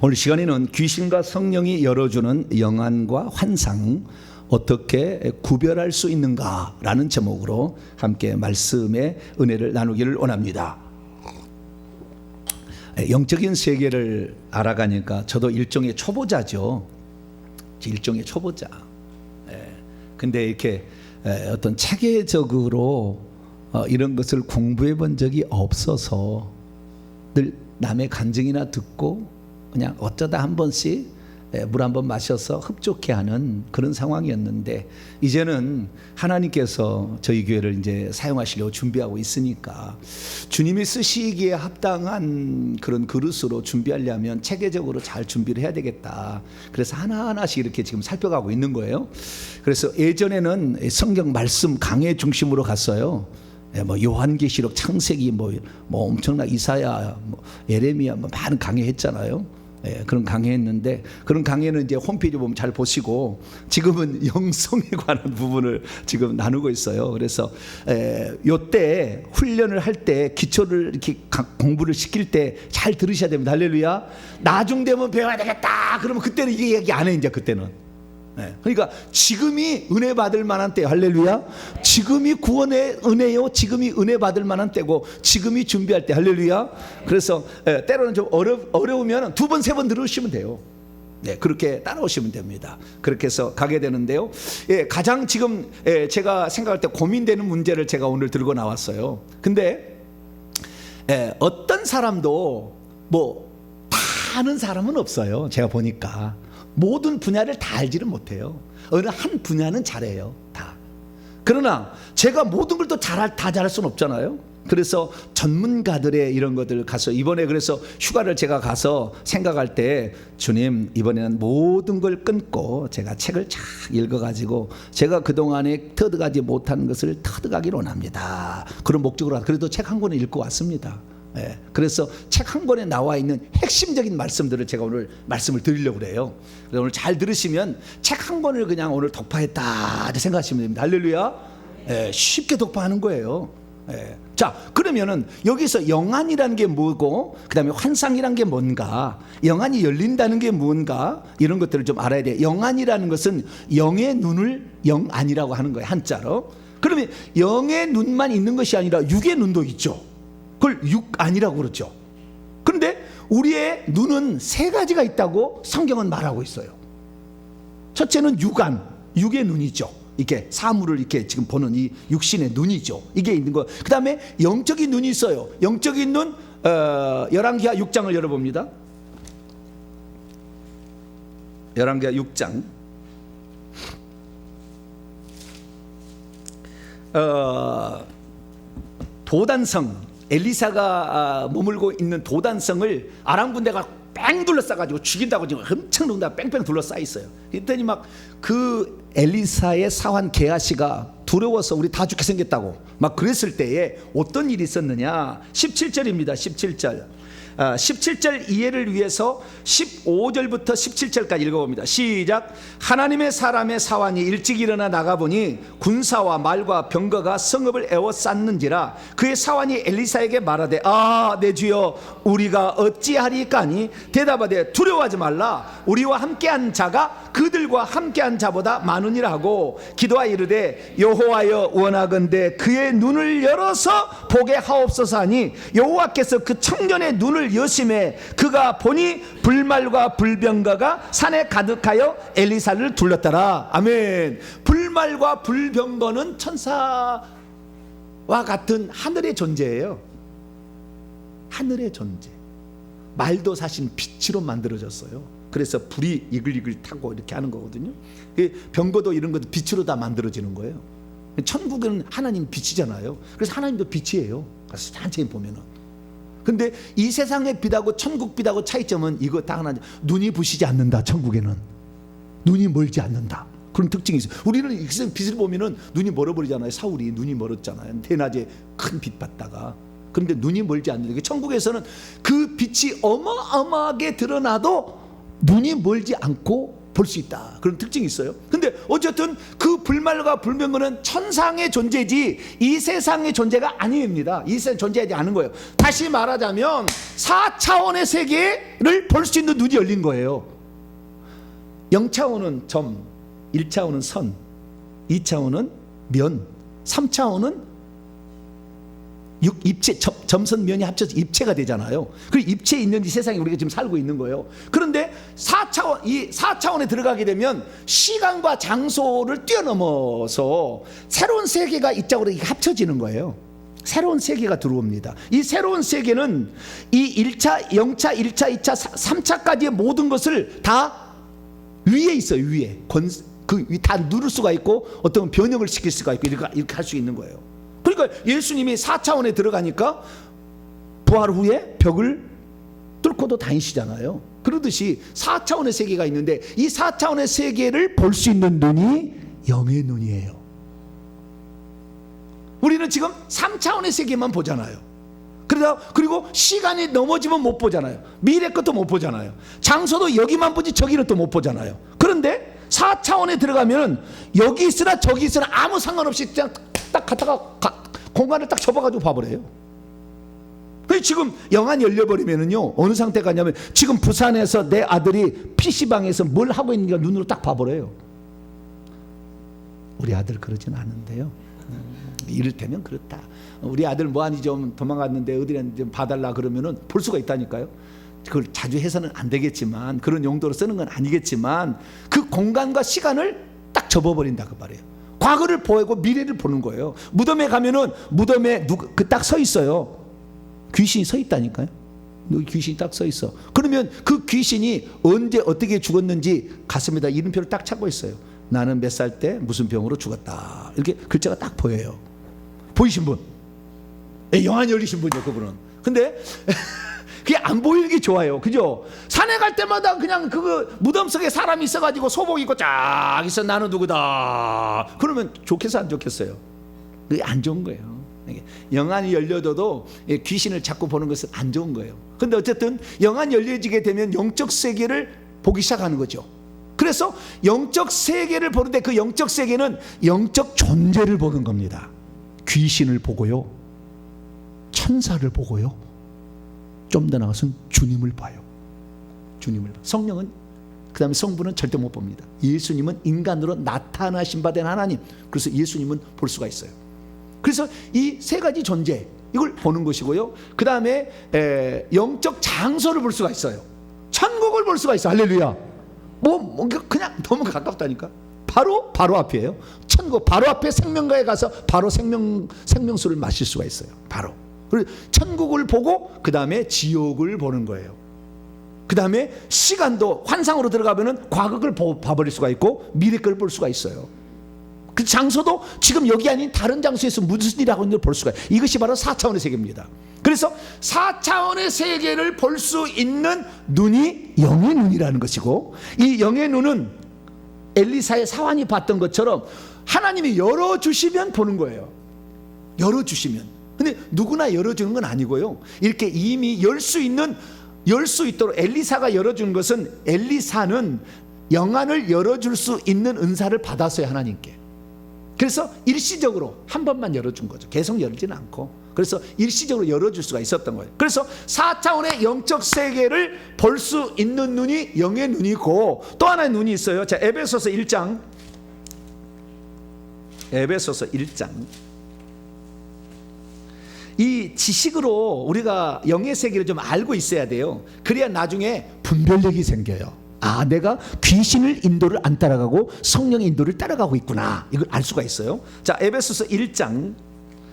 오늘 시간에는 귀신과 성령이 열어주는 영안과 환상 어떻게 구별할 수 있는가라는 제목으로 함께 말씀의 은혜를 나누기를 원합니다. 영적인 세계를 알아가니까 저도 일종의 초보자죠. 일종의 초보자. 근데 이렇게 어떤 체계적으로 이런 것을 공부해 본 적이 없어서 늘 남의 간증이나 듣고 그냥 어쩌다 한 번씩 물 한 번 마셔서 흡족해 하는 그런 상황이었는데, 이제는 하나님께서 저희 교회를 이제 사용하시려고 준비하고 있으니까 주님이 쓰시기에 합당한 그런 그릇으로 준비하려면 체계적으로 잘 준비를 해야 되겠다. 그래서 하나하나씩 이렇게 지금 살펴가고 있는 거예요. 그래서 예전에는 성경 말씀 강해 중심으로 갔어요. 뭐 요한계시록, 창세기, 뭐 엄청나 이사야, 예레미야, 많은 강해했잖아요. 그런 강의했는데, 그런 강의는 이제 홈페이지 보면 잘 보시고, 지금은 영성에 관한 부분을 지금 나누고 있어요. 그래서 요때 훈련을 할 때 기초를 이렇게 공부를 시킬 때 잘 들으셔야 됩니다. 할렐루야. 나중 되면 배워야 되겠다 그러면 그때는 이게 얘기 안 해. 이제 그때는. 그러니까 지금이 은혜 받을 만한 때. 할렐루야. 지금이 구원의 은혜요, 지금이 은혜 받을 만한 때고, 지금이 준비할 때. 할렐루야. 그래서 때로는 좀 어려우면 두 번, 세 번 들으시면 돼요. 그렇게 따라오시면 됩니다. 그렇게 해서 가게 되는데요. 가장 지금 제가 생각할 때 고민되는 문제를 제가 오늘 들고 나왔어요. 근데 어떤 사람도 뭐 다 아는 사람은 없어요. 제가 보니까 모든 분야를 다 알지는 못해요. 어느 한 분야는 잘해요, 다. 그러나 제가 모든 걸 또 다 잘할 수는 없잖아요. 그래서 전문가들의 이런 것들 가서, 이번에 그래서 휴가를 제가 가서 생각할 때, 주님 이번에는 모든 걸 끊고 제가 책을 쫙 읽어가지고 제가 그동안에 터득하지 못한 것을 터득하기를 원합니다. 그런 목적으로 그래도 책 한 권을 읽고 왔습니다. 그래서 책 한 권에 나와 있는 핵심적인 말씀들을 제가 오늘 말씀을 드리려고 그래요. 그래서 오늘 잘 들으시면 책 한 권을 그냥 오늘 독파했다 생각하시면 됩니다. 할렐루야. 쉽게 독파하는 거예요. 자, 그러면은 여기서 영안이라는 게 뭐고, 그 다음에 환상이라는 게 뭔가, 영안이 열린다는 게 뭔가, 이런 것들을 좀 알아야 돼요. 영안이라는 것은 영의 눈을 영안이라고 하는 거예요, 한자로. 그러면 영의 눈만 있는 것이 아니라 육의 눈도 있죠. 그걸 육안이라고 그러죠. 그런데 우리의 눈은 세 가지가 있다고 성경은 말하고 있어요. 첫째는 육안, 육의 눈이죠. 이렇게 사물을 이렇게 지금 보는 이 육신의 눈이죠. 이게 있는 거. 그 다음에 영적인 눈이 있어요. 영적인 눈, 열왕기하 6장을 열어봅니다. 열왕기하 6장. 도단성, 엘리사가 머물고 있는 도단성을 아람 군대가 뺑 둘러싸가지고 죽인다고 지금 엄청 농다 뺑뺑 둘러싸 있어요. 그랬더니 막 그 엘리사의 사환 게하시가 두려워서 우리 다 죽게 생겼다고 막 그랬을 때에 어떤 일이 있었느냐. 17절입니다. 17절. 17절 이해를 위해서 15절부터 17절까지 읽어봅니다. 시작. 하나님의 사람의 사환이 일찍 일어나 나가보니 군사와 말과 병거가 성읍을 에워쌌는지라. 그의 사환이 엘리사에게 말하되, 아, 내 주여, 우리가 어찌하리까니? 대답하되, 두려워하지 말라. 우리와 함께한 자가 그들과 함께한 자보다 많으니라 하고 기도하여 이르되, 여호와여, 원하건대 그의 눈을 열어서 보게 하옵소서 하니, 여호와께서 그 청년의 눈을 여심해 그가 보니 불말과 불병거가 산에 가득하여 엘리사를 둘렀더라. 아멘. 불말과 불병거는 천사와 같은 하늘의 존재예요. 하늘의 존재. 말도 사실 빛으로 만들어졌어요. 그래서 불이 이글이글 타고 이렇게 하는 거거든요. 병거도 이런 것도 빛으로 다 만들어지는 거예요. 천국은 하나님 빛이잖아요. 그래서 하나님도 빛이에요. 그래서 천천히 보면은. 근데 이 세상의 빛하고 천국 빛하고 차이점은 이거 다 하나, 눈이 부시지 않는다. 천국에는 눈이 멀지 않는다. 그런 특징이 있어요. 우리는 이 세상 빛을 보면은 눈이 멀어버리잖아요. 사울이 눈이 멀었잖아요. 대낮에 큰 빛 받다가. 그런데 눈이 멀지 않는다. 천국에서는 그 빛이 어마어마하게 드러나도 눈이 멀지 않고 볼 수 있다. 그런 특징이 있어요. 근데 어쨌든 그 불말과 불명은 천상의 존재지 이 세상의 존재가 아닙니다. 이 세상에 존재하지 않은 거예요. 다시 말하자면 4차원의 세계를 볼 수 있는 눈이 열린 거예요. 0차원은 점, 1차원은 선, 2차원은 면, 3차원은 입체, 점선 면이 합쳐서 입체가 되잖아요. 그 입체에 있는 이 세상에 우리가 지금 살고 있는 거예요. 그런데 4차원, 이 4차원에 들어가게 되면 시간과 장소를 뛰어넘어서 새로운 세계가 이쪽으로 합쳐지는 거예요. 새로운 세계가 들어옵니다. 이 새로운 세계는 이 1차, 0차, 1차, 2차, 3차까지의 모든 것을 다 위에 있어요. 위에 다 누를 수가 있고 어떤 변형을 시킬 수가 있고 이렇게 할 수 있는 거예요. 그러니까 예수님이 4차원에 들어가니까 부활 후에 벽을 뚫고도 다니시잖아요. 그러듯이 4차원의 세계가 있는데 이 4차원의 세계를 볼 수 있는 눈이 영의 눈이에요. 우리는 지금 3차원의 세계만 보잖아요. 그리고 시간이 넘어지면 못 보잖아요. 미래 것도 못 보잖아요. 장소도 여기만 보지 저기는 또 못 보잖아요. 그런데 4차원에 들어가면 여기 있으나 저기 있으나 아무 상관없이 그냥 딱 갔다가 공간을 딱 접어가지고 봐버려요. 그래서 지금 영안이 열려버리면은요 어느 상태가 가냐면 지금 부산에서 내 아들이 PC방에서 뭘 하고 있는가 눈으로 딱 봐버려요. 우리 아들 그러진 않은데요. 이를테면 그렇다. 우리 아들 뭐하니 좀 도망갔는데 어디를 좀 봐달라 그러면은 볼 수가 있다니까요. 그걸 자주 해서는 안 되겠지만 그런 용도로 쓰는 건 아니겠지만 그 공간과 시간을 딱 접어버린다 그 말이에요. 과거를 보고 미래를 보는 거예요. 무덤에 가면은 무덤에 딱 서 있어요. 귀신이 서 있다니까요. 귀신이 딱 서 있어. 그러면 그 귀신이 언제 어떻게 죽었는지 가슴에다 이름표를 딱 차고 있어요. 나는 몇 살 때 무슨 병으로 죽었다. 이렇게 글자가 딱 보여요. 보이신 분? 영안이 열리신 분이요, 그분은. 근데 그게 안 보이는 게 좋아요. 그죠? 산에 갈 때마다 그냥 그 무덤 속에 사람이 있어가지고 소복 입고 쫙 있어. 나는 누구다. 그러면 좋겠어, 안 좋겠어요? 그게 안 좋은 거예요. 영안이 열려도 귀신을 자꾸 보는 것은 안 좋은 거예요. 근데 어쨌든 영안이 열려지게 되면 영적 세계를 보기 시작하는 거죠. 그래서 영적 세계를 보는데 그 영적 세계는 영적 존재를 보는 겁니다. 귀신을 보고요, 천사를 보고요, 좀 더 나아가서는 주님을 봐요. 주님을. 성령은, 그 다음에 성부는 절대 못 봅니다. 예수님은 인간으로 나타나신 바 된 하나님. 그래서 예수님은 볼 수가 있어요. 그래서 이 세 가지 존재, 이걸 보는 것이고요. 그 다음에 영적 장소를 볼 수가 있어요. 천국을 볼 수가 있어요. 할렐루야. 그냥 너무 가깝다니까. 바로 앞이에요. 천국 바로 앞에 생명가에 가서 바로 생명수를 마실 수가 있어요. 바로. 그리고 천국을 보고 그 다음에 지옥을 보는 거예요. 그 다음에 시간도 환상으로 들어가면은 과거를 봐버릴 수가 있고 미래 걸 볼 수가 있어요. 그 장소도 지금 여기 아닌 다른 장소에서 무슨 일이 하고 있는지 볼 수가 있어요. 이것이 바로 4차원의 세계입니다. 그래서 4차원의 세계를 볼 수 있는 눈이 영의 눈이라는 것이고, 이 영의 눈은 엘리사의 사환이 봤던 것처럼 하나님이 열어주시면 보는 거예요. 열어주시면. 근데 누구나 열어주는 건 아니고요. 이렇게 이미 열 수 있도록 엘리사가 열어주는 것은, 엘리사는 영안을 열어줄 수 있는 은사를 받았어요, 하나님께. 그래서 일시적으로 한 번만 열어준 거죠. 계속 열지는 않고. 그래서 일시적으로 열어줄 수가 있었던 거예요. 그래서 4차원의 영적 세계를 볼 수 있는 눈이 영의 눈이고, 또 하나의 눈이 있어요. 자, 에베소서 1장. 이 지식으로 우리가 영의 세계를 좀 알고 있어야 돼요. 그래야 나중에 분별력이 생겨요. 아, 내가 귀신을 인도를 안 따라가고 성령의 인도를 따라가고 있구나, 이걸 알 수가 있어요. 자, 에베소서 1장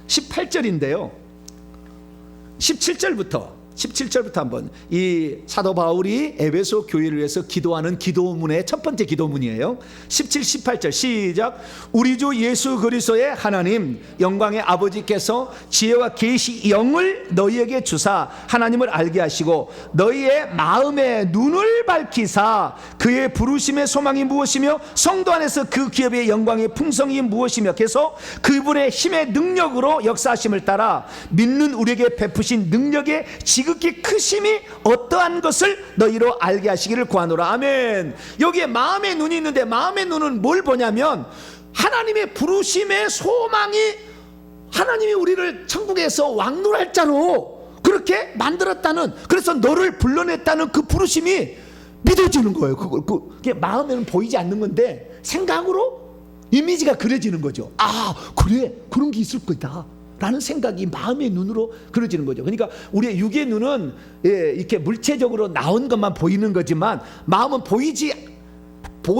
18절인데요 17절부터 한번, 이 사도 바울이 에베소 교회를 위해서 기도하는 기도문의 첫 번째 기도문이에요. 17, 18절 시작. 우리 주 예수 그리스도의 하나님 영광의 아버지께서 지혜와 계시 영을 너희에게 주사 하나님을 알게 하시고, 너희의 마음의 눈을 밝히사 그의 부르심의 소망이 무엇이며 성도 안에서 그 기업의 영광의 풍성이 무엇이며 계속 그분의 힘의 능력으로 역사하심을 따라 믿는 우리에게 베푸신 능력의 지금 지극히 크심이 어떠한 것을 너희로 알게 하시기를 구하노라. 아멘. 여기에 마음의 눈이 있는데 마음의 눈은 뭘 보냐면 하나님의 부르심의 소망이, 하나님이 우리를 천국에서 왕노할 자로 그렇게 만들었다는, 그래서 너를 불러냈다는 그 부르심이 믿어지는 거예요. 그게 마음에는 보이지 않는 건데 생각으로 이미지가 그려지는 거죠. 아, 그래, 그런 게 있을 거다 라는 생각이 마음의 눈으로 그려지는 거죠. 그러니까 우리의 육의 눈은 이렇게 물체적으로 나온 것만 보이는 거지만 마음은 볼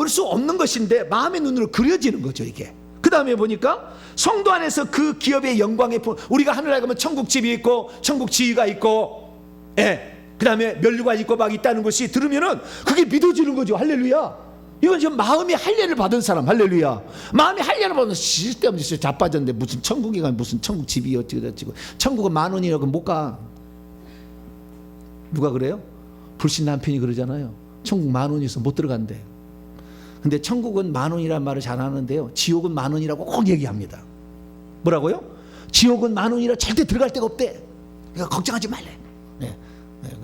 수 없는 것인데 마음의 눈으로 그려지는 거죠, 이게. 그 다음에 보니까 성도 안에서 그 기업의 영광의 우리가 하늘에 가면 천국집이 있고 천국 지위가 있고, 그 다음에 면류관 있고 막 있다는 것이 들으면은 그게 믿어지는 거죠. 할렐루야. 이건 지금 마음이 할례를 받은 사람, 할렐루야. 마음이 할례를 받은 쓸데없는 짓을 자빠졌는데 무슨 천국이 가, 무슨 천국 집이 어찌고 천국은 10,000원이라고 못 가. 누가 그래요? 불신 남편이 그러잖아요. 천국 10,000원에서 못 들어간대. 근데 천국은 10,000원이라는 말을 잘 하는데요, 지옥은 10,000원이라고 꼭 얘기합니다. 뭐라고요? 지옥은 10,000원이라 절대 들어갈 데가 없대. 그러니까 걱정하지 말래.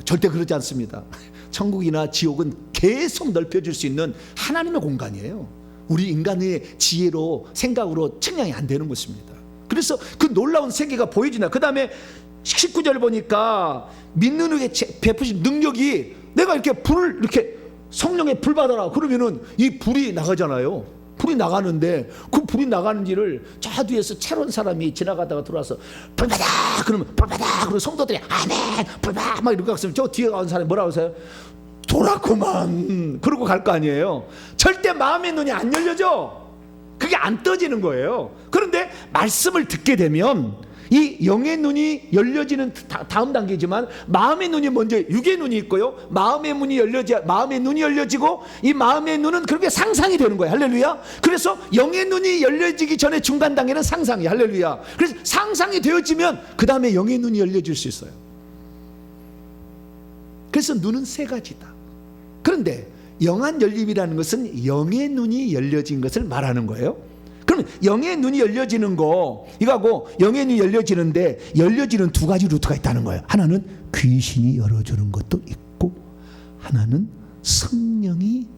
절대 그러지 않습니다. 천국이나 지옥은 계속 넓혀질 수 있는 하나님의 공간이에요. 우리 인간의 지혜로, 생각으로 측량이 안 되는 것입니다. 그래서 그 놀라운 세계가 보여진다. 그 다음에 19절 보니까 믿는 후에 베푸신 능력이, 내가 이렇게 불을 이렇게 성령의 불 받아라 그러면은 이 불이 나가잖아요. 불이 나가는데 그 불이 나가는지를 저 뒤에서 채론 사람이 지나가다가 들어와서 불 받아 그러면 불 받아, 그러면 성도들이 아멘 불 받아 막 이렇게 갔으면 저 뒤에 가는 사람이 뭐라고 하세요? 돌았구만 그러고 갈 거 아니에요. 절대 마음의 눈이 안 열려져. 그게 안 떠지는 거예요. 그런데 말씀을 듣게 되면 이 영의 눈이 열려지는 다음 단계지만, 마음의 눈이 먼저, 육의 눈이 있고요, 마음의 눈이 열려지고 이 마음의 눈은 그렇게 상상이 되는 거예요. 할렐루야. 그래서 영의 눈이 열려지기 전에 중간 단계는 상상이, 할렐루야. 그래서 상상이 되어지면 그 다음에 영의 눈이 열려질 수 있어요. 그래서 눈은 세 가지다. 그런데 영안 열림이라는 것은 영의 눈이 열려진 것을 말하는 거예요. 그럼 영의 눈이 열려지는 거, 이거하고 영의 눈이 열려지는데 열려지는 두 가지 루트가 있다는 거예요. 하나는 귀신이 열어주는 것도 있고, 하나는 성령이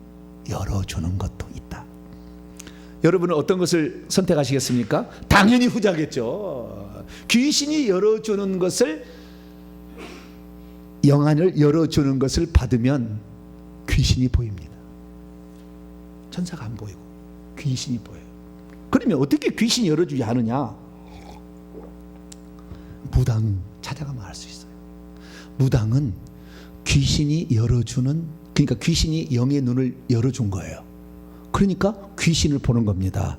열어주는 것도 있다. 여러분은 어떤 것을 선택하시겠습니까? 당연히 후자겠죠. 귀신이 열어주는 것을, 영안을 열어주는 것을 받으면 귀신이 보입니다. 천사가 안 보이고 귀신이 보여요. 그러면 어떻게 귀신이 열어주지 않느냐? 무당 찾아가면 알 수 있어요. 무당은 귀신이 열어주는, 그러니까 귀신이 영의 눈을 열어준 거예요. 그러니까 귀신을 보는 겁니다.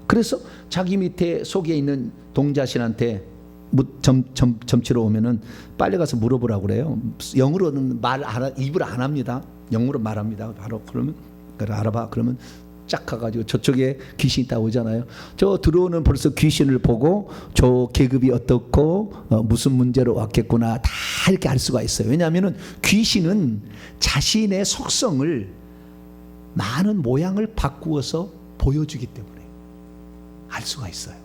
그래서 자기 밑에 속에 있는 동자신한테 점치러 오면은 빨리 가서 물어보라고 그래요. 영어로는 입을 안 합니다. 영어로 말합니다. 바로 그러면 알아봐. 그러면 쫙 가가지고 저쪽에 귀신이 있다 오잖아요. 저 들어오는 벌써 귀신을 보고 저 계급이 어떻고 무슨 문제로 왔겠구나 다 이렇게 알 수가 있어요. 왜냐하면 귀신은 자신의 속성을 많은 모양을 바꾸어서 보여주기 때문에 알 수가 있어요.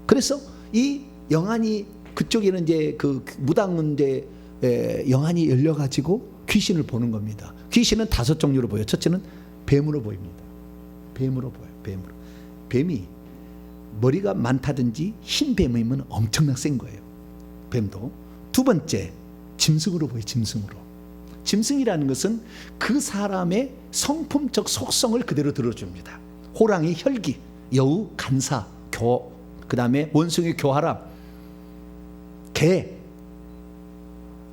그래서 이 영안이, 그쪽에는 이제 그 무당은 이제 영안이 열려가지고 귀신을 보는 겁니다. 귀신은 5종류로 보여요. 첫째는 뱀으로 보입니다. 뱀으로 보여요. 뱀으로. 뱀이 머리가 많다든지 흰 뱀이면 엄청나게 센 거예요. 뱀도. 두 번째, 짐승으로 보여요. 짐승으로. 짐승이라는 것은 그 사람의 성품적 속성을 그대로 들어줍니다. 호랑이 혈기, 여우 간사, 그 다음에 원숭이 교활함, 개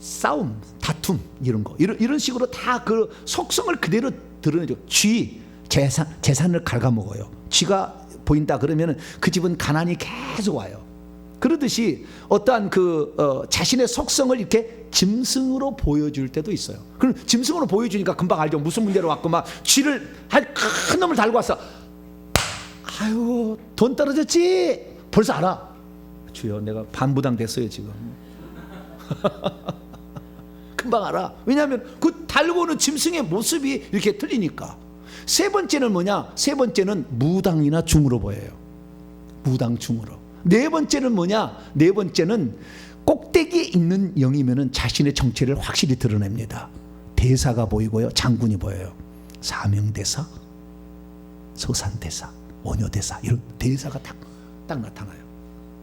싸움, 다툼, 이런 거, 이런 식으로 다 그 속성을 그대로 드러내죠. 쥐, 재산을 갉아먹어요. 쥐가 보인다 그러면 그 집은 가난이 계속 와요. 그러듯이 어떠한 자신의 속성을 이렇게 짐승으로 보여줄 때도 있어요. 그럼 짐승으로 보여주니까 금방 알죠. 무슨 문제로 왔고, 막 쥐를 큰 놈을 달고 왔어. 아유, 돈 떨어졌지? 벌써 알아. 주여, 내가 반부당 됐어요 지금. 금방 알아. 왜냐하면 그 달고 오는 짐승의 모습이 이렇게 틀리니까. 세 번째는 뭐냐? 세 번째는 무당이나 중으로 보여요. 무당 중으로. 네 번째는 뭐냐? 네 번째는 꼭대기에 있는 영이면은 자신의 정체를 확실히 드러냅니다. 대사가 보이고요, 장군이 보여요. 사명대사, 서산대사, 원효대사, 이런 대사가 딱 나타나요.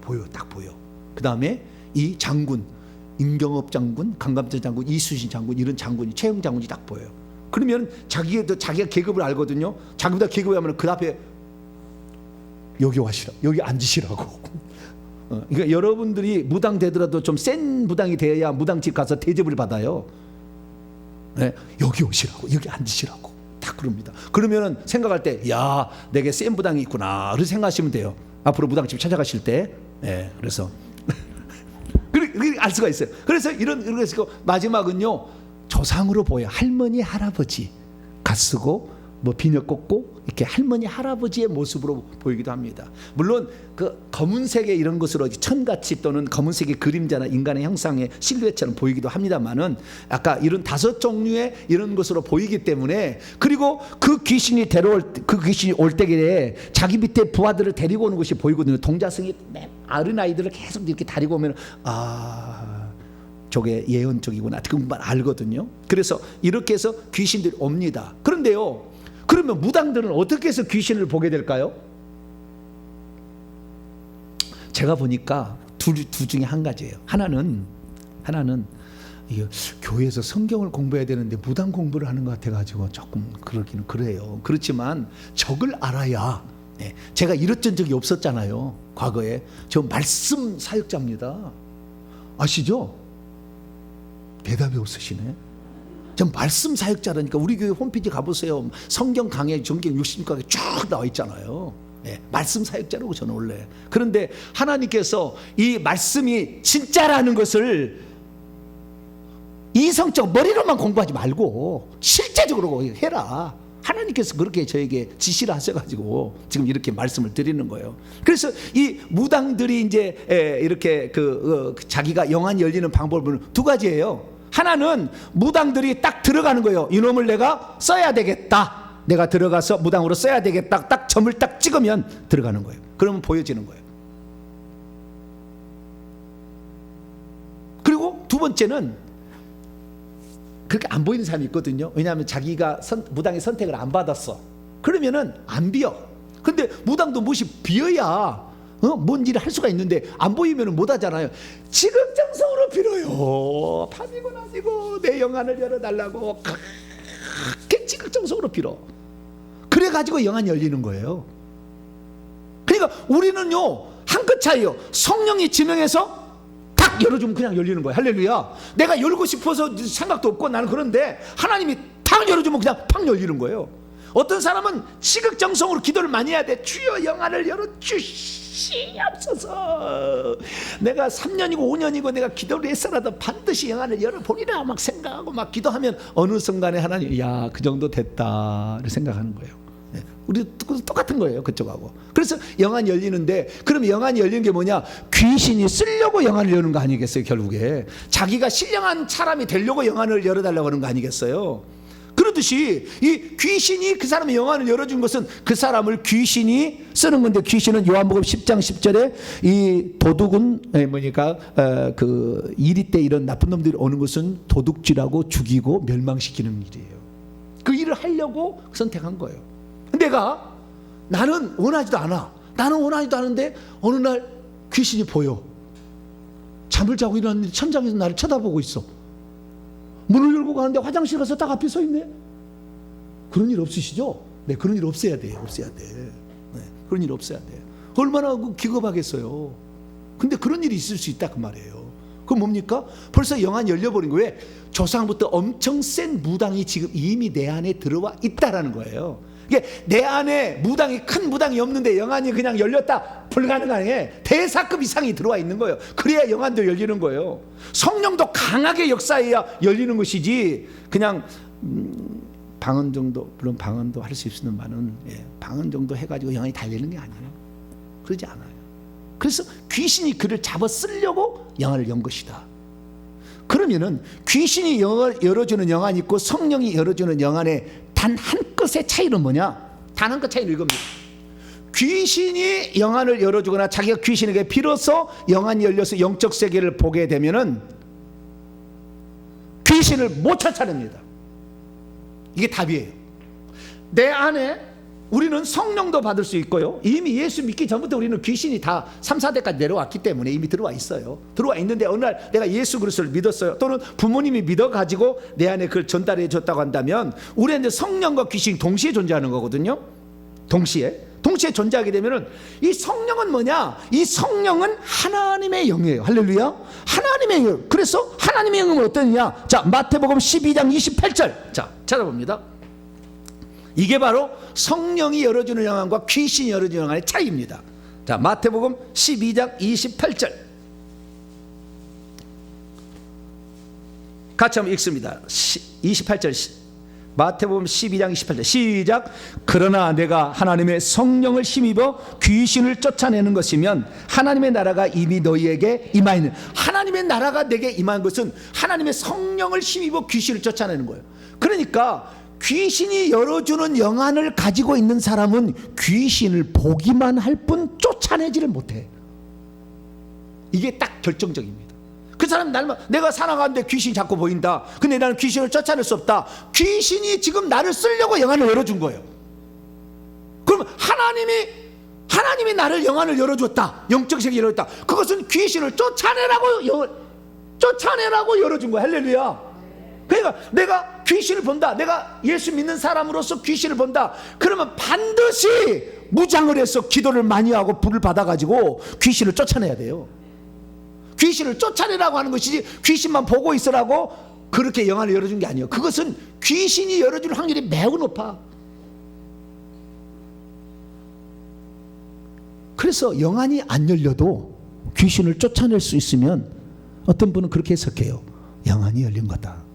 보여, 딱 보여. 그 다음에 이 장군, 임경업 장군, 강감전 장군, 이수신 장군, 이런 장군이, 최영 장군이 딱 보여요. 그러면 자기가 계급을 알거든요. 자기보다 계급이 하면 그 앞에 여기 와시라, 여기 앉으시라고. 그러니까 여러분들이 무당 되더라도 좀 센 무당이 되어야 무당집 가서 대접을 받아요. 네, 여기 오시라고, 여기 앉으시라고 딱 그럽니다. 그러면은 생각할 때, 야, 내게 센 무당이 있구나, 그렇게 생각하시면 돼요. 앞으로 무당집 찾아가실 때. 네, 그래서 그렇게 알 수가 있어요. 그래서 이런 마지막은요, 조상으로 보여. 할머니, 할아버지 갓쓰고 뭐 비녀 꽂고 이렇게 할머니, 할아버지의 모습으로 보이기도 합니다. 물론 그 검은색의 이런 것으로 천같이 또는 검은색의 그림자나 인간의 형상의 실루엣처럼 보이기도 합니다만은, 아까 이런 5종류의 이런 것으로 보이기 때문에, 그리고 그 귀신이 올 때에 자기 밑에 부하들을 데리고 오는 것이 보이거든요. 동자승이 어린 아이들을 계속 이렇게 데리고 오면, 저게 예언 쪽이구나, 그만 알거든요. 그래서 이렇게 해서 귀신들이 옵니다. 그런데요, 그러면 무당들은 어떻게 해서 귀신을 보게 될까요? 제가 보니까 둘 중에 한 가지예요. 하나는 교회에서 성경을 공부해야 되는데 무당 공부를 하는 것 같아가지고 조금 그러기는 그래요. 그렇지만 적을 알아야. 제가 이랬던 적이 없었잖아요, 과거에. 저 말씀 사역자입니다. 아시죠? 대답이 없으시네. 전 말씀 사역자라니까. 우리 교회 홈페이지 가보세요. 성경 강해 전경 60과에 쭉 나와 있잖아요. 말씀 사역자라고 저는 원래. 그런데 하나님께서 이 말씀이 진짜라는 것을 이성적 머리로만 공부하지 말고 실제적으로 해라. 하나님께서 그렇게 저에게 지시를 하셔가지고 지금 이렇게 말씀을 드리는 거예요. 그래서 이 무당들이 이제 이렇게 자기가 영안이 열리는 방법은 두 가지예요. 하나는 무당들이 딱 들어가는 거예요. 이놈을 내가 써야 되겠다, 내가 들어가서 무당으로 써야 되겠다, 딱 점을 딱 찍으면 들어가는 거예요. 그러면 보여지는 거예요. 그리고 두 번째는 그렇게 안 보이는 사람이 있거든요. 왜냐하면 자기가 무당의 선택을 안 받았어. 그러면은 안 비어. 근데 무당도 무엇이 비어야 뭔 일을 할 수가 있는데, 안 보이면 못 하잖아요. 지극정성으로 빌어요. 밤이고 낮이고 내 영안을 열어달라고 그렇게 지극정성으로 빌어. 그래가지고 영안이 열리는 거예요. 그러니까 우리는요, 한 끗 차이요. 성령이 지명해서 탁 열어주면 그냥 열리는 거예요. 할렐루야. 내가 열고 싶어서 생각도 없고 나는 그런데, 하나님이 탁 열어주면 그냥 팍 열리는 거예요. 어떤 사람은 지극정성으로 기도를 많이 해야 돼. 주여 영안을 열어주시옵소서. 내가 3년이고 5년이고 내가 기도를 했어라도 반드시 영안을 열어보리라 막 생각하고 막 기도하면 어느 순간에 하나님, 야, 그 정도 됐다 생각하는 거예요. 우리 똑같은 거예요, 그쪽하고. 그래서 영안이 열리는데, 그럼 영안이 열리는 게 뭐냐? 귀신이 쓰려고 영안을 여는 거 아니겠어요? 결국에 자기가 신령한 사람이 되려고 영안을 열어달라고 하는 거 아니겠어요? 그러듯이 이 귀신이 그 사람의 영안을 열어준 것은 그 사람을 귀신이 쓰는 건데, 귀신은 요한복음 10장 10절에 이 도둑은 뭐니까 그 이리 때 이런 나쁜 놈들이 오는 것은 도둑질하고 죽이고 멸망시키는 일이에요. 그 일을 하려고 선택한 거예요. 나는 원하지도 않아. 나는 원하지도 않은데 어느 날 귀신이 보여. 잠을 자고 일어났는데 천장에서 나를 쳐다보고 있어. 문을 열고 가는데 화장실 가서 딱 앞에 서 있네. 그런 일 없으시죠? 네, 그런 일 없어야 돼요. 없어야 돼. 네, 그런 일 없어야 돼. 얼마나 기겁하겠어요. 근데 그런 일이 있을 수 있다 그 말이에요. 그건 뭡니까? 벌써 영안이 열려버린 거예요. 왜? 조상부터 엄청 센 무당이 지금 이미 내 안에 들어와 있다라는 거예요. 이게 내 안에 큰 무당이 없는데 영안이 그냥 열렸다, 불가능해. 대사급 이상이 들어와 있는 거예요. 그래야 영안도 열리는 거예요. 성령도 강하게 역사해야 열리는 것이지, 그냥 방언 정도, 물론 방언도 할 수 있으면은 방언 정도 해가지고 영안이 달리는 게 아니에요. 그러지 않아요. 그래서 귀신이 그를 잡아 쓰려고 영안을 연 것이다. 그러면은 귀신이 열어주는 영안이 있고 성령이 열어주는 영안의 단 한 것의 차이는 뭐냐? 단 한 것 차이는 이겁니다. 귀신이 영안을 열어주거나 자기가 귀신에게 빌어서 영안이 열려서 영적 세계를 보게 되면은 귀신을 못 쫓아냅니다. 이게 답이에요. 내 안에 우리는 성령도 받을 수 있고요, 이미 예수 믿기 전부터 우리는 귀신이 다 3, 4대까지 내려왔기 때문에 이미 들어와 있어요. 들어와 있는데 어느 날 내가 예수 그리스도를 믿었어요, 또는 부모님이 믿어가지고 내 안에 그걸 전달해 줬다고 한다면 우리는 이제 성령과 귀신이 동시에 존재하는 거거든요. 동시에 존재하게 되면은 이 성령은 뭐냐? 이 성령은 하나님의 영이에요. 할렐루야. 하나님의 영. 그래서 하나님의 영은 어떠냐? 자, 마태복음 12장 28절. 자, 찾아봅니다. 이게 바로 성령이 열어주는 영안과 귀신이 열어주는 영안의 차이입니다. 자, 마태복음 12장 28절 같이 한번 읽습니다. 28절 마태복음 12장 28절 시작. 그러나 내가 하나님의 성령을 힘입어 귀신을 쫓아내는 것이면 하나님의 나라가 이미 너희에게 임하였느니라. 하나님의 나라가 내게 임한 것은 하나님의 성령을 힘입어 귀신을 쫓아내는 거예요. 그러니까 귀신이 열어주는 영안을 가지고 있는 사람은 귀신을 보기만 할 뿐 쫓아내지를 못해. 이게 딱 결정적입니다. 그 사람 내가 살아가는데 귀신이 자꾸 보인다. 근데 나는 귀신을 쫓아낼 수 없다. 귀신이 지금 나를 쓰려고 영안을 열어준 거예요. 그럼 하나님이 나를 영안을 열어줬다. 영적 세계 열어줬다. 그것은 귀신을 쫓아내라고 열어준 거야. 할렐루야. 그러니까 내가 귀신을 본다, 내가 예수 믿는 사람으로서 귀신을 본다, 그러면 반드시 무장을 해서 기도를 많이 하고 불을 받아가지고 귀신을 쫓아내야 돼요. 귀신을 쫓아내라고 하는 것이지 귀신만 보고 있으라고 그렇게 영안을 열어준 게 아니에요. 그것은 귀신이 열어줄 확률이 매우 높아. 그래서 영안이 안 열려도 귀신을 쫓아낼 수 있으면 어떤 분은 그렇게 해석해요. 영안이 열린 거다.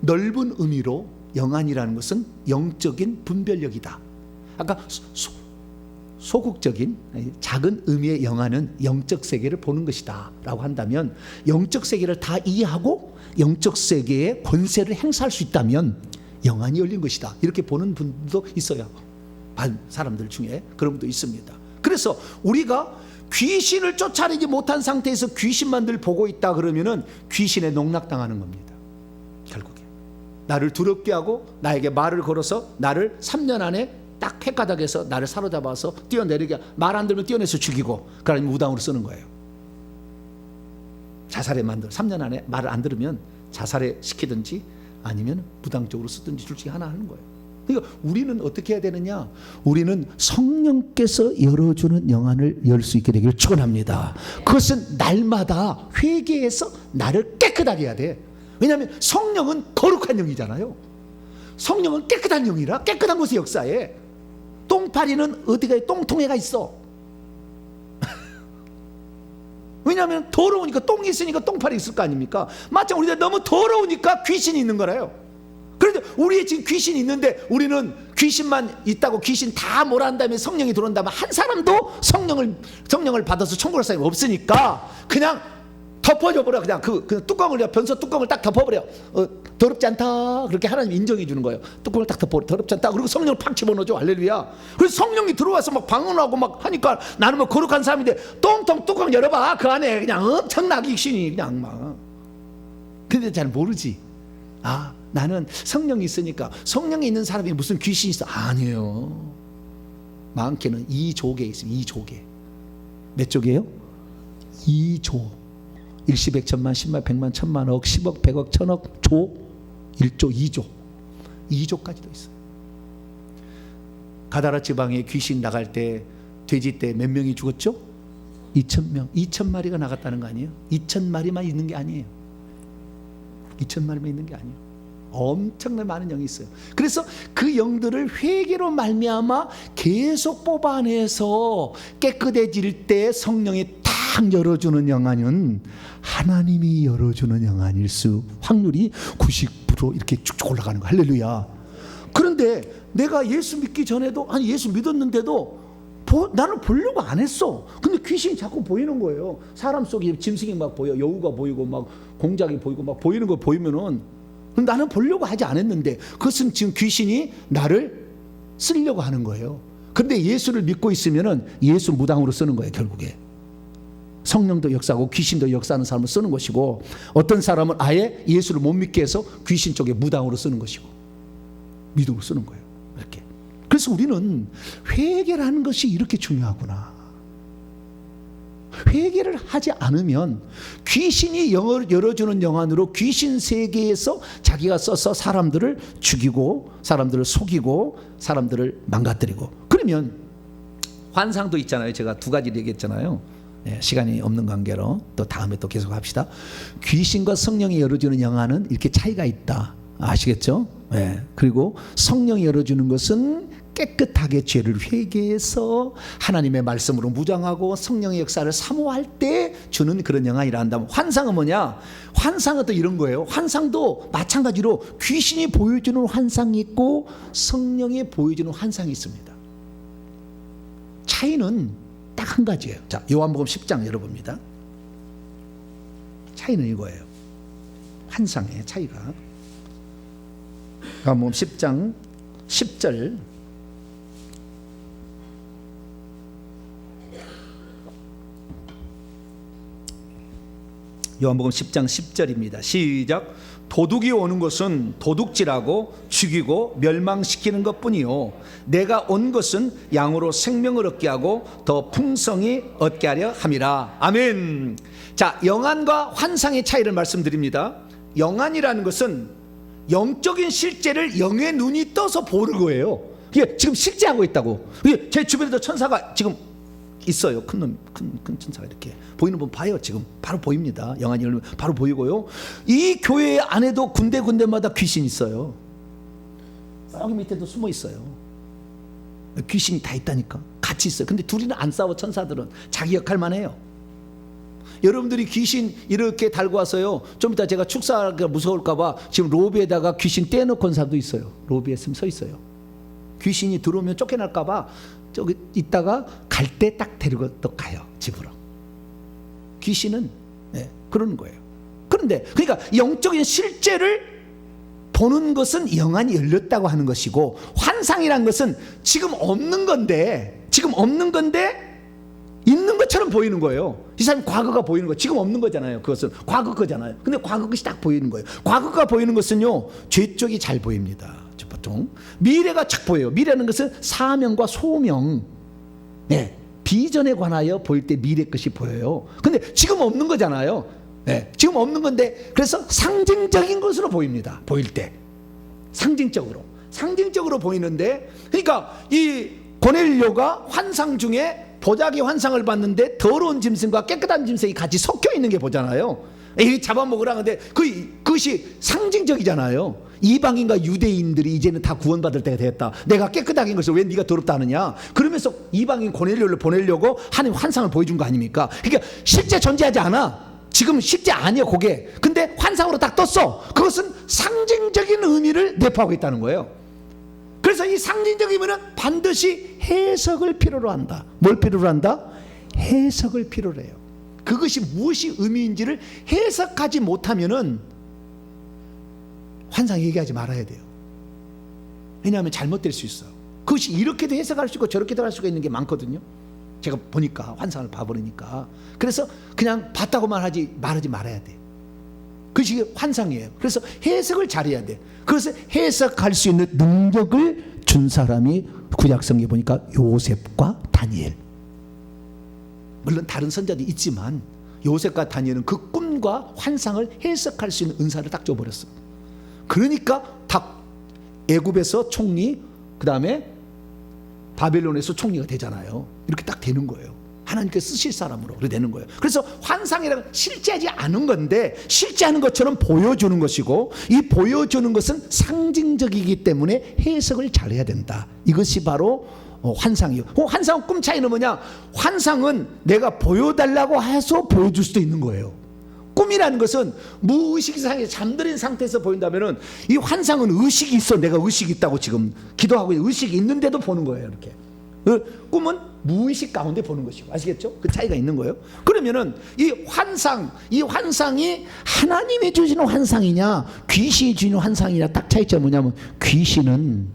넓은 의미로 영안이라는 것은 영적인 분별력이다. 아까 소극적인 작은 의미의 영안은 영적 세계를 보는 것이다 라고 한다면, 영적 세계를 다 이해하고 영적 세계의 권세를 행사할 수 있다면 영안이 열린 것이다, 이렇게 보는 분도 있어요. 반 사람들 중에 그런 분도 있습니다. 그래서 우리가 귀신을 쫓아내지 못한 상태에서 귀신만 늘 보고 있다 그러면은 귀신에 농락당하는 겁니다. 결국에 나를 두렵게 하고 나에게 말을 걸어서 나를 3년 안에 딱 헷가닥에서 나를 사로잡아서 뛰어내리게, 말 안 들으면 뛰어내서 죽이고, 그러면 무당으로 쓰는 거예요. 자살에 만들 3년 안에 말을 안 들으면 자살에 시키든지 아니면 무당 쪽으로 쓰든지 둘 중에 하나 하는 거예요. 그러니까 우리는 어떻게 해야 되느냐? 우리는 성령께서 열어주는 영안을 열 수 있게 되기를 축원합니다. 그것은 날마다 회개해서 나를 깨끗하게 해야 돼. 왜냐하면 성령은 거룩한 영이잖아요. 성령은 깨끗한 영이라 깨끗한 곳에 역사해. 똥파리는 어디가 똥통에가 있어. 왜냐하면 더러우니까 똥이 있으니까 똥파리 있을 거 아닙니까? 마찬가지로 우리가 너무 더러우니까 귀신이 있는 거라요. 그런데 우리의 지금 귀신이 있는데 우리는 귀신만 있다고 귀신 다 몰아낸 다음에 성령이 들어온다면 한 사람도 성령을 받아서 청구할 사람이 없으니까 그냥 덮어져 버려. 그냥 그 뚜껑을, 변소 뚜껑을 딱 덮어버려. 더럽지 않다, 그렇게 하나님 인정해 주는 거예요. 뚜껑을 딱 덮어버려. 더럽지 않다. 그리고 성령을 팍 집어넣어줘. 할렐루야. 그래서 성령이 들어와서 막 방언하고 막 하니까 나는 뭐 거룩한 사람인데 똥통 뚜껑 열어봐. 그 안에 그냥 엄청나게 귀신이 그냥 막. 근데 잘 모르지. 아, 나는 성령이 있으니까. 성령이 있는 사람이 무슨 귀신이 있어? 아니에요. 많게는 2조개 있습니다. 2조개. 몇 조개요? 2조. 일시 백천만 십만 백만 천만 억 10억 100억 1000억 조 1조 2조 2조까지도 있어요. 가다라 지방에 귀신 나갈 때 돼지 때 몇 명이 죽었죠? 2,000명. 2,000마리가 나갔다는 거 아니에요? 2,000마리만 있는 게 아니에요. 2,000마리만 있는 게 아니에요. 엄청나게 많은 영이 있어요. 그래서 그 영들을 회개로 말미암아 계속 뽑아내서 깨끗해질 때 성령이 딱 열어주는 영안은 하나님이 열어주는 영안일 수 확률이 90% 이렇게 쭉쭉 올라가는 거. 할렐루야. 그런데 내가 예수 믿기 전에도, 아니 예수 믿었는데도 나는 보려고 안 했어. 근데 귀신이 자꾸 보이는 거예요. 사람 속에 짐승이 막 보여, 여우가 보이고 막 공작이 보이고 막 보이는 거 보이면은 나는 보려고 하지 않았는데 그것은 지금 귀신이 나를 쓰려고 하는 거예요. 그런데 예수를 믿고 있으면은 예수 무당으로 쓰는 거예요. 결국에 성령도 역사하고 귀신도 역사하는 사람을 쓰는 것이고, 어떤 사람은 아예 예수를 못 믿게 해서 귀신 쪽에 무당으로 쓰는 것이고 믿음으로 쓰는 거예요. 이렇게. 그래서 우리는 회개를 하는 것이 이렇게 중요하구나. 회개를 하지 않으면 귀신이 열어주는 영안으로 귀신 세계에서 자기가 써서 사람들을 죽이고 사람들을 속이고 사람들을 망가뜨리고, 그러면 환상도 있잖아요. 제가 두 가지를 얘기했잖아요. 시간이 없는 관계로 또 다음에 또 계속 합시다. 귀신과 성령이 열어주는 영안은 이렇게 차이가 있다. 아시겠죠? 그리고 성령이 열어주는 것은 깨끗하게 죄를 회개해서 하나님의 말씀으로 무장하고 성령의 역사를 사모할 때 주는 그런 영안이라 한다면, 환상은 뭐냐? 환상은 또 이런 거예요. 환상도 마찬가지로 귀신이 보여주는 환상이 있고 성령이 보여주는 환상이 있습니다. 차이는 딱 한 가지예요. 자, 요한복음 10장 열어봅니다. 차이는 이거예요. 환상의 차이가. 요한복음 10장 10절. 요한복음 10장 10절입니다. 시작. 도둑이 오는 것은 도둑질하고 죽이고 멸망시키는 것뿐이요, 내가 온 것은 양으로 생명을 얻게 하고 더 풍성히 얻게 하려 함이라. 아멘. 자, 영안과 환상의 차이를 말씀드립니다. 영안이라는 것은 영적인 실제를 영의 눈이 떠서 보는 거예요. 이게 지금 실제하고 있다고. 이게 제 주변에도 천사가 지금 있어요. 큰 천사가 이렇게 보이는 분 봐요. 지금 바로 보입니다. 영안이 열리면 바로 보이고요. 이 교회 안에도 군데군데마다 귀신이 있어요. 여기 밑에도 숨어 있어요. 귀신이 다 있다니까. 같이 있어요. 근데 둘이는 안 싸워. 천사들은 자기 역할만 해요. 여러분들이 귀신 이렇게 달고 와서요, 좀 이따 제가 축사가 무서울까 봐 지금 로비에다가 귀신 떼어놓고 온 사람도 있어요. 로비에 서 있어요. 귀신이 들어오면 쫓겨날까 봐 저기 있다가 갈 때 딱 데리고 또 가요. 집으로. 귀신은 그러는 거예요. 그런데 그러니까 영적인 실제를 보는 것은 영안이 열렸다고 하는 것이고, 환상이란 것은 지금 없는 건데 있는 것처럼 보이는 거예요. 이 사람이 과거가 보이는 거, 지금 없는 거잖아요. 그것은 과거 거잖아요. 근데 과거 것이 딱 보이는 거예요. 과거가 보이는 것은요, 죄 쪽이 잘 보입니다. 보통 미래가 착 보여요. 미래라는 것은 사명과 소명, 비전에 관하여 보일 때 미래 것이 보여요. 근데 지금 없는 거잖아요. 지금 없는 건데, 그래서 상징적인 것으로 보입니다. 보일 때 상징적으로 보이는데, 그러니까 이 고넬료가 환상 중에 보자기 환상을 봤는데 더러운 짐승과 깨끗한 짐승이 같이 섞여 있는 게 보잖아요. 이 잡아먹으라. 근데 그것이 상징적이잖아요. 이방인과 유대인들이 이제는 다 구원받을 때가 됐다. 내가 깨끗하게 한 것을 왜 네가 더럽다 하느냐. 그러면서 이방인 고넬료를 보내려고 하나님 환상을 보여준 거 아닙니까? 그러니까 실제 존재하지 않아. 지금 실제 아니야 그게. 근데 환상으로 딱 떴어. 그것은 상징적인 의미를 내포하고 있다는 거예요. 그래서 이 상징적인 의미는 반드시 해석을 필요로 한다. 뭘 필요로 한다? 해석을 필요로 해요. 그것이 무엇이 의미인지를 해석하지 못하면은 환상 얘기하지 말아야 돼요. 왜냐하면 잘못될 수 있어요. 그것이 이렇게도 해석할 수 있고 저렇게도 할 수가 있는 게 많거든요. 제가 보니까 환상을 봐버리니까. 그래서 그냥 봤다고만 말하지 말아야 돼. 그것이 환상이에요. 그래서 해석을 잘해야 돼. 그래서 해석할 수 있는 능력을 준 사람이 구약성경에 보니까 요셉과 다니엘. 물론 다른 선자도 있지만 요셉과 다니엘은 그 꿈과 환상을 해석할 수 있는 은사를 딱 줘버렸어. 그러니까 다 애굽에서 총리, 그 다음에 바벨론에서 총리가 되잖아요. 이렇게 딱 되는 거예요. 하나님께서 쓰실 사람으로 그렇게 되는 거예요. 그래서 환상이라는 실제하지 않은 건데 실제하는 것처럼 보여주는 것이고, 이 보여주는 것은 상징적이기 때문에 해석을 잘해야 된다. 이것이 바로 환상이요. 환상 꿈 차이는 뭐냐? 환상은 내가 보여달라고 해서 보여줄 수도 있는 거예요. 꿈이라는 것은 무의식 상에 잠들인 상태에서 보인다면은, 이 환상은 의식이 있어. 내가 의식이 있다고 지금 기도하고 의식이 있는데도 보는 거예요. 이렇게. 꿈은 무의식 가운데 보는 것이고, 아시겠죠? 그 차이가 있는 거예요. 그러면은 이 환상이 하나님이 주시는 환상이냐 귀신이 주시는 환상이냐 딱 차이점은 뭐냐면, 귀신은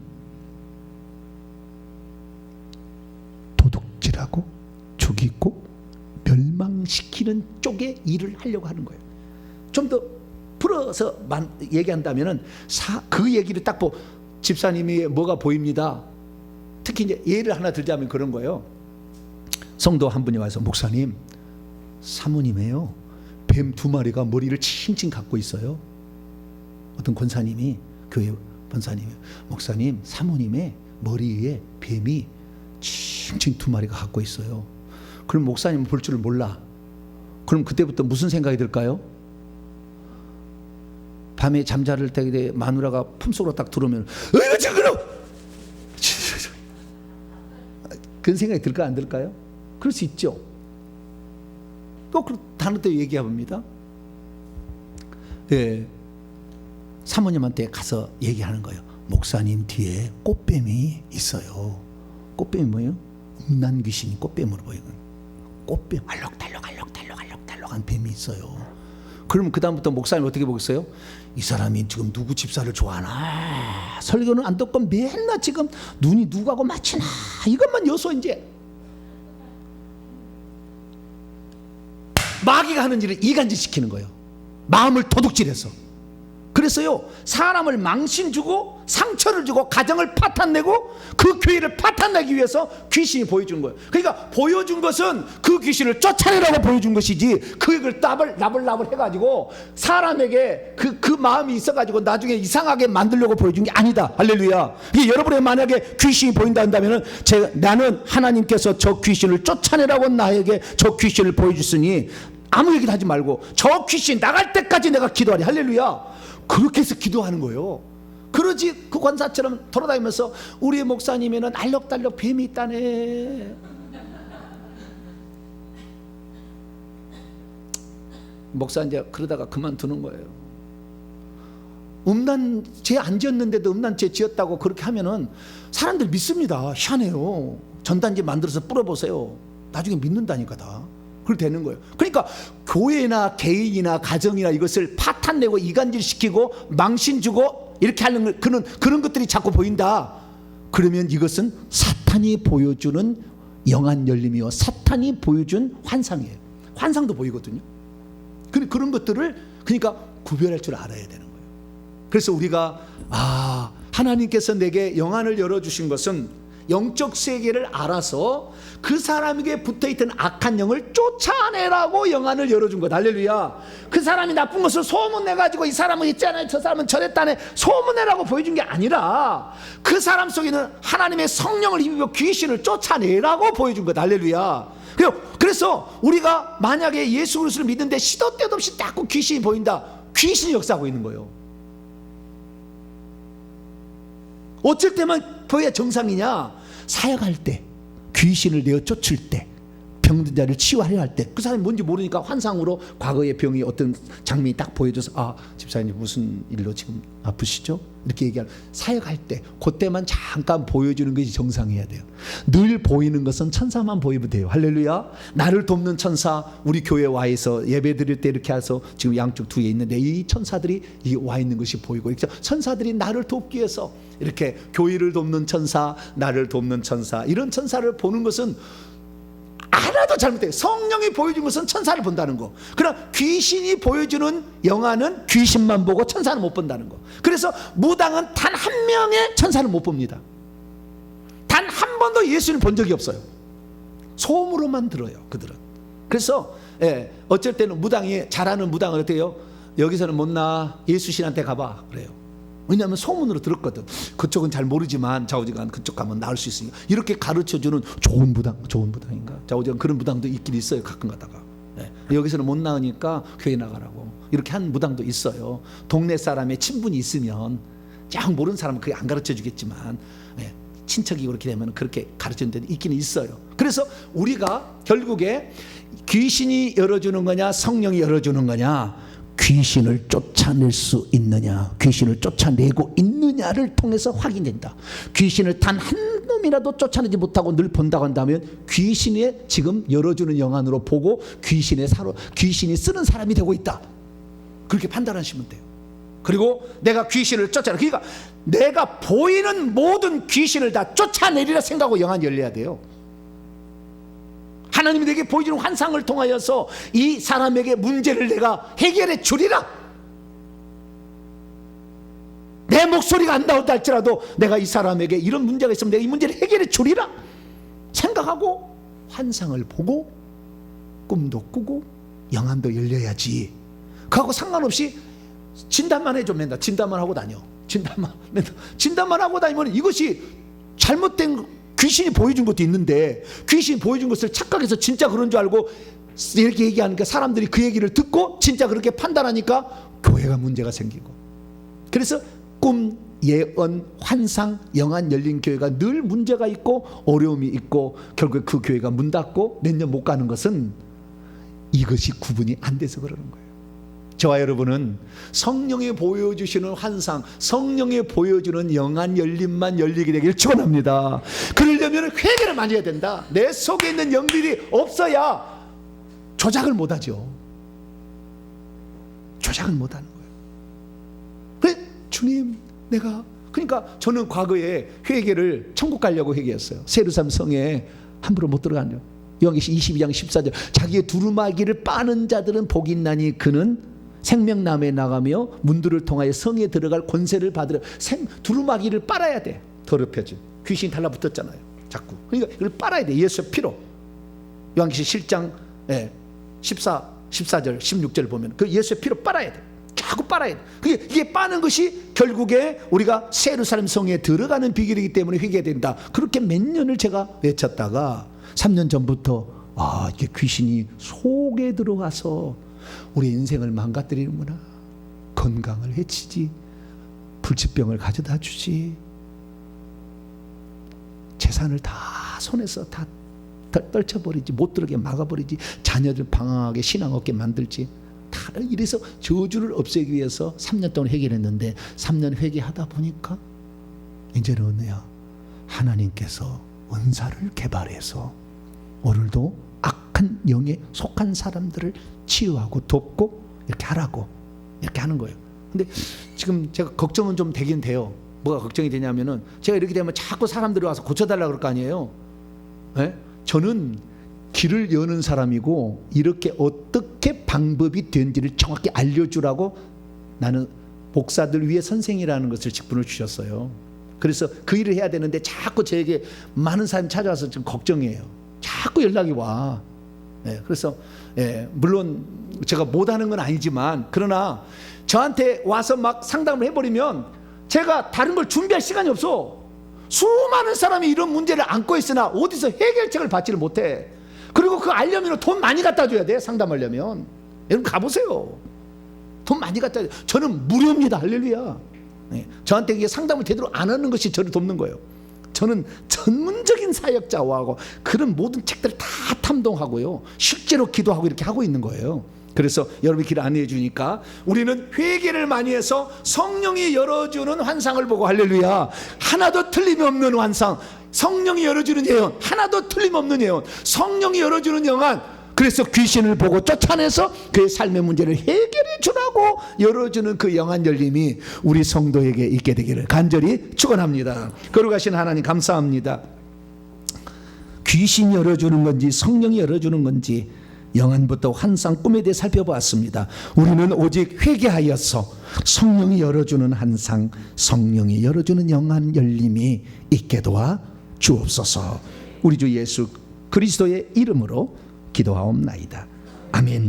죽이고 멸망시키는 쪽의 일을 하려고 하는 거예요. 좀 더 풀어서 얘기한다면은 그 얘기를 딱 보고 집사님이 뭐가 보입니다. 특히 이제 예를 하나 들자면 그런 거예요. 성도 한 분이 와서 목사님, 사모님이에요. 뱀 2마리가 머리를 칭칭 갖고 있어요. 어떤 권사님이, 교회 권사님이, 목사님, 사모님의 머리 위에 뱀이 칭칭 2마리가 갖고 있어요. 그럼 목사님은 볼 줄을 몰라. 그럼 그때부터 무슨 생각이 들까요? 밤에 잠자를 때 마누라가 품속으로 딱 들어오면 그런 생각이 들까 안 들까요? 그럴 수 있죠. 또 다른 때 얘기해봅니다. 예, 사모님한테 가서 얘기하는 거예요. 목사님 뒤에 꽃뱀이 있어요. 꽃뱀이 뭐예요? 음란 귀신이 꽃뱀으로 보여요. 꽃뱀 알록달록한 뱀이 있어요. 그러면 그 다음부터 목사님 어떻게 보겠어요? 이 사람이 지금 누구 집사를 좋아하나, 설교는 안 듣고 맨날 지금 눈이 누구하고 맞추나, 이것만 여소. 이제 마귀가 하는 일을 이간질 시키는 거예요. 마음을 도둑질해서. 그래서요, 사람을 망신 주고 상처를 주고 가정을 파탄내고 그 교회를 파탄내기 위해서 귀신이 보여준 거예요. 그러니까 보여준 것은 그 귀신을 쫓아내라고 보여준 것이지, 그걸 나불나불 해가지고 사람에게 그 마음이 있어가지고 나중에 이상하게 만들려고 보여준 게 아니다. 할렐루야. 이게 여러분의 만약에 귀신이 보인다 한다면은 나는 하나님께서 저 귀신을 쫓아내라고 나에게 저 귀신을 보여줬으니 아무 얘기도 하지 말고 저 귀신 나갈 때까지 내가 기도하리. 할렐루야. 그렇게 해서 기도하는 거예요. 그러지 그 권사처럼 돌아다니면서 우리 목사님에는 알록달록 뱀이 있다네. 목사 이제 그러다가 그만두는 거예요. 음란죄 안 지었는데도 음란죄 지었다고 그렇게 하면은 사람들 믿습니다. 희한해요. 전단지 만들어서 뿌려보세요. 나중에 믿는다니까 다. 그렇게 되는 거예요. 그러니까 교회나 개인이나 가정이나 이것을 파탄내고 이간질시키고 망신 주고 이렇게 하는 그런 것들이 자꾸 보인다. 그러면 이것은 사탄이 보여주는 영안 열림이요, 사탄이 보여준 환상이에요. 환상도 보이거든요. 그런 것들을 그러니까 구별할 줄 알아야 되는 거예요. 그래서 우리가 하나님께서 내게 영안을 열어주신 것은 영적 세계를 알아서 그 사람에게 붙어있던 악한 영을 쫓아내라고 영안을 열어준 것. 할렐루야. 그 사람이 나쁜 것을 소문내가지고 이 사람은 있잖아요, 저 사람은 저랬다네, 소문내라고 보여준 게 아니라 그 사람 속에는 하나님의 성령을 힘입어 귀신을 쫓아내라고 보여준 것. 할렐루야. 그래서 우리가 만약에 예수 그리스도를 믿는데 시도 때도 없이 자꾸 귀신이 보인다. 귀신이 역사하고 있는 거예요. 어쩔 때만 보여야 정상이냐? 사역할 때, 귀신을 내어 쫓을 때, 병든 자를 치유하려 할 때, 그 사람이 뭔지 모르니까 환상으로 과거의 병이 어떤 장면이 딱 보여줘서 집사님 무슨 일로 지금 아프시죠? 이렇게 얘기하는, 사역할 때 그때만 잠깐 보여주는 것이 정상이어야 돼요. 늘 보이는 것은 천사만 보이면 돼요. 할렐루야. 나를 돕는 천사, 우리 교회 와 있어 예배 드릴 때 이렇게 해서 지금 양쪽 뒤에 있는데 이 천사들이 와 있는 것이 보이고, 천사들이 나를 돕기 위해서 이렇게 교회를 돕는 천사, 나를 돕는 천사, 이런 천사를 보는 것은 하나도 잘못돼요. 성령이 보여준 것은 천사를 본다는 거. 그러나 귀신이 보여주는 영화는 귀신만 보고 천사는 못 본다는 거. 그래서 무당은 단 한 명의 천사를 못 봅니다. 단 한 번도 예수를 본 적이 없어요. 소음으로만 들어요, 그들은. 그래서 어쩔 때는 무당이, 잘하는 무당은 어때요? 여기서는 못 나, 예수 신한테 가봐 그래요. 왜냐하면 소문으로 들었거든. 그쪽은 잘 모르지만 좌우지간 그쪽 가면 나을 수 있으니까. 이렇게 가르쳐주는 좋은 무당인가? 좌우지간 그런 무당도 있긴 있어요, 가끔 가다가. 여기서는 못 나으니까 교회 나가라고 이렇게 한 무당도 있어요. 동네 사람의 친분이 있으면, 쫙 모르는 사람은 그게 안 가르쳐주겠지만 친척이 그렇게 되면 그렇게 가르치는 데도 있긴 있어요. 그래서 우리가 결국에 귀신이 열어주는 거냐, 성령이 열어주는 거냐, 귀신을 쫓아낼 수 있느냐, 귀신을 쫓아내고 있느냐를 통해서 확인된다. 귀신을 단 한 놈이라도 쫓아내지 못하고 늘 본다고 한다면 귀신이 지금 열어주는 영안으로 보고 귀신이 쓰는 사람이 되고 있다. 그렇게 판단하시면 돼요. 그리고 내가 귀신을 쫓아내, 그러니까 내가 보이는 모든 귀신을 다 쫓아내리라 생각하고 영안이 열려야 돼요. 하나님이 내게 보여주는 환상을 통하여서 이 사람에게 문제를 내가 해결해 주리라. 내 목소리가 안 나온다 할지라도 내가 이 사람에게 이런 문제가 있으면 내가 이 문제를 해결해 주리라 생각하고 환상을 보고 꿈도 꾸고 영안도 열려야지. 그하고 상관없이 진단만 해줘. 맨날 진단만 하고 다녀. 진단만 하고 다니면 이것이 잘못된, 귀신이 보여준 것도 있는데 귀신이 보여준 것을 착각해서 진짜 그런 줄 알고 이렇게 얘기하니까 사람들이 그 얘기를 듣고 진짜 그렇게 판단하니까 교회가 문제가 생기고. 그래서 꿈, 예언, 환상, 영안 열린 교회가 늘 문제가 있고 어려움이 있고 결국 그 교회가 문 닫고 몇 년 못 가는 것은 이것이 구분이 안 돼서 그러는 거예요. 저와 여러분은 성령이 보여주시는 환상, 성령이 보여주는 영안 열림만 열리게 되길 축원합니다. 그러려면 회개를 많이 해야 된다. 내 속에 있는 영들이 없어야 조작을 못하죠. 조작을 못하는 거예요. 그래, 주님, 내가, 그러니까 저는 과거에 회개를 천국 가려고 회개했어요. 세르삼 성에 함부로 못 들어가요. 요한계시록 22장 14절, 자기의 두루마기를 빠는 자들은 복이 있나니 그는 생명나무에 나가며 문들을 통하여 성에 들어갈 권세를 받으려. 두루마기를 빨아야 돼. 더럽혀진 귀신이 달라붙었잖아요, 자꾸. 그러니까 이걸 빨아야 돼, 예수의 피로. 요한계시록 7장 14절 16절 보면 그 예수의 피로 빨아야 돼. 자꾸 빨아야 돼. 이게 빠는 것이 결국에 우리가 예루살렘 성에 들어가는 비결이기 때문에 회개해야 된다. 그렇게 몇 년을 제가 외쳤다가 3년 전부터 이게 귀신이 속에 들어와서 우리 인생을 망가뜨리는구나. 건강을 해치지, 불치병을 가져다 주지, 재산을 다 손에서 다 떨쳐버리지, 못 들어게 막아버리지, 자녀들 방황하게 신앙 없게 만들지. 다 이래서 저주를 없애기 위해서 3년 동안 회개했는데 3년 회개하다 보니까 이제는 은혜야, 하나님께서 은사를 개발해서 오늘도 악한 영에 속한 사람들을 치유하고 돕고 이렇게 하라고, 이렇게 하는 거예요. 근데 지금 제가 걱정은 좀 되긴 돼요. 뭐가 걱정이 되냐면은 제가 이렇게 되면 자꾸 사람들이 와서 고쳐달라 그럴 거 아니에요. 네? 저는 길을 여는 사람이고 이렇게 어떻게 방법이 된지를 정확히 알려주라고 나는 목사들 위해 선생이라는 것을 직분을 주셨어요. 그래서 그 일을 해야 되는데 자꾸 저에게 많은 사람이 찾아와서 지금 걱정이에요. 자꾸 연락이 와. 그래서 물론 제가 못하는 건 아니지만 그러나 저한테 와서 막 상담을 해버리면 제가 다른 걸 준비할 시간이 없어. 수많은 사람이 이런 문제를 안고 있으나 어디서 해결책을 받지를 못해. 그리고 그거 알려면 돈 많이 갖다 줘야 돼. 상담하려면. 여러분 가보세요. 돈 많이 갖다 줘요. 저는 무료입니다. 할렐루야. 저한테 이게 상담을 제대로 안 하는 것이 저를 돕는 거예요. 저는 전문적인 사역자와 그런 모든 책들을 다 탐동하고요, 실제로 기도하고 이렇게 하고 있는 거예요. 그래서 여러분이 길 안내해 주니까 우리는 회개를 많이 해서 성령이 열어주는 환상을 보고, 할렐루야, 하나도 틀림없는 환상, 성령이 열어주는 예언, 하나도 틀림없는 예언, 성령이 열어주는 영안. 그래서 귀신을 보고 쫓아내서 그의 삶의 문제를 해결해 주라고 열어주는 그 영안 열림이 우리 성도에게 있게 되기를 간절히 축원합니다. 거룩하신 하나님 감사합니다. 귀신이 열어주는 건지 성령이 열어주는 건지 영안부터 환상, 꿈에 대해 살펴보았습니다. 우리는 오직 회개하여서 성령이 열어주는 환상, 성령이 열어주는 영안 열림이 있게 도와 주옵소서. 우리 주 예수 그리스도의 이름으로 기도하옵나이다. 아멘.